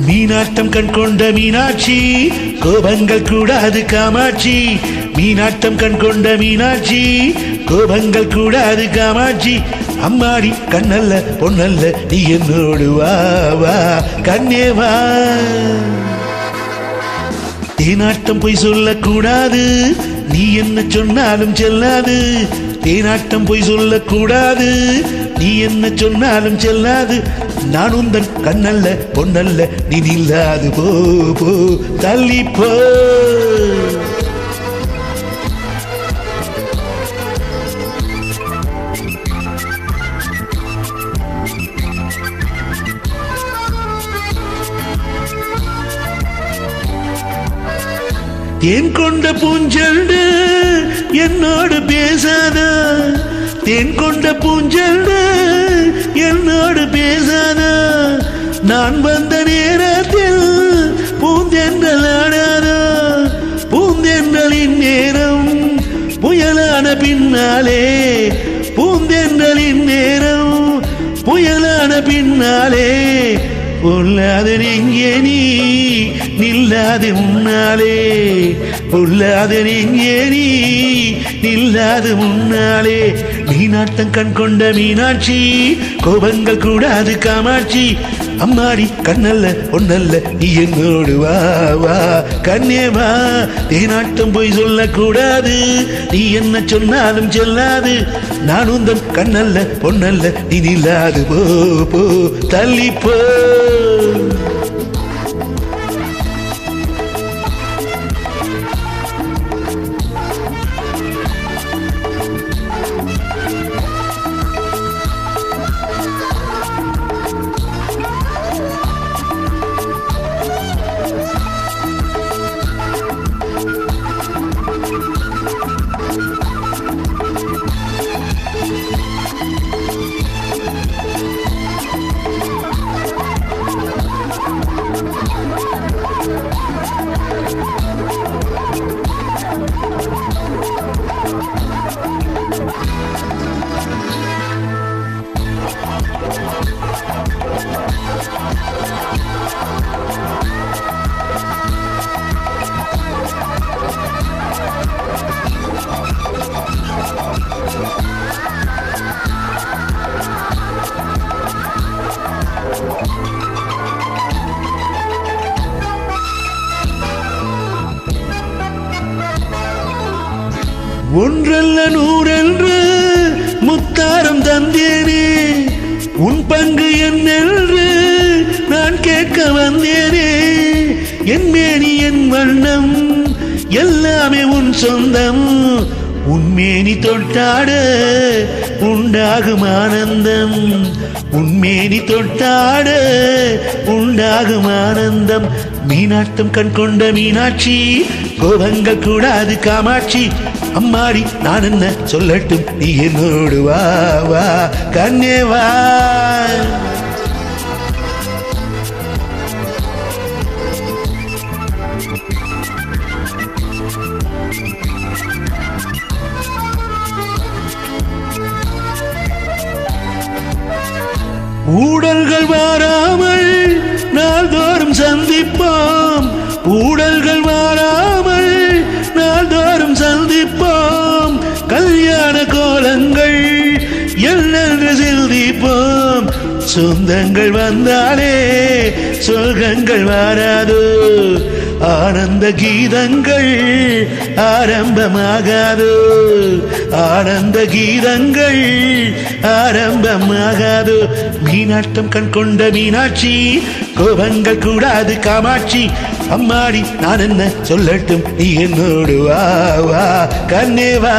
மீனாட்டம் கண் கொண்ட மீனாட்சி கோபங்கள் கூடாது காமாட்சி. மீனாட்டம் கண் கொண்ட மீனாட்சி கோபங்கள் கூடாது காமாட்சி. அம்மாடி கண்ணல்ல பொன்னல்ல நீ என்னோடு வா வா கண்ணே வா. தேனாட்டம் பொய் சொல்லக்கூடாது நீ என்ன சொன்னாலும் செல்லாது. தேனாட்டம் பொய் சொல்லக்கூடாது நீ என்ன சொன்னாலும் செல்லாது. நான் உந்தன் கண்ணல்ல பொன்னல்ல நீ நில்லாது போ போ தள்ளி போ. தேன் கொண்ட பூஞ்செண்டு என்னோடு பேசாத. தேன் கொண்ட பூஞ்செண்டு என்னோடு பேசாத. நான் வந்த நேரத்தில் பூந்தென்றல் ஆடாத. பூந்தென்றலின் நேரம் புயலான பின்னாலே. பூந்தென்றலின் நேரம் புயலான பின்னாலே. பொல்லாத நெஞ்சே நீ நில்லாது முன்னாலே. பொல்லாத நெஞ்சே நீ நில்லாது முன்னாலே. மீனாட்டம் கண் கொண்ட மீனாட்சி கோபங்கள் கூடாது காமாட்சி. அம்மாடி கண்ணல்ல பொன்னல்ல நீ என்னோடு வா வா கண்ணே வா. தேனாட்டம் போய் சொல்லக்கூடாது நீ என்ன சொன்னாலும் செல்லாது. நான் உந்தன் கண்ணல்ல பொன்னல்ல நீ நில்லாது போ போ தள்ளி போ. ஒன்றல்ல நூறென்று முத்தாரம் தந்தேனே. உன் பங்கு என்னென்று நான் கேட்க வந்தேனே. என் மேனி என் வண்ணம் எல்லாமே உன் சொந்தம். உன்மேனி தொட்டாட உண்டாகும் ஆனந்தம். உன்மேனி தொட்டாட உண்டாகும் ஆனந்தம். மீனாட்டம் கண் கொண்ட மீனாட்சி கோபங்கள் கூடாது காமாட்சி. அம்மாடி நான் என்ன சொல்லட்டும் நீ என்னோடு வா வா கண்ணே வா. ஊடல்கள் வாராமல் நாள்தோறும் சந்திப்போம். ஊடல்கள் வாராமல் நாள்தோறும் சந்திப்போம். கல்யாண கோலங்கள் என்னென்று சிந்திப்போம். சொந்தங்கள் வந்தாலே சொர்க்கங்கள் வாராதோ. ஆனந்த கீதங்கள் ஆரம்பமாகாதோ. ஆனந்த கீதங்கள் ஆரம்பமாகாதோ. மீனாட்டம் கண் கொண்ட மீனாட்சி கோபங்கள் கூடாது காமாட்சி. அம்மாடி நான் என்ன சொல்லட்டும் நீ என்னோடு வா வா கண்ணே வா.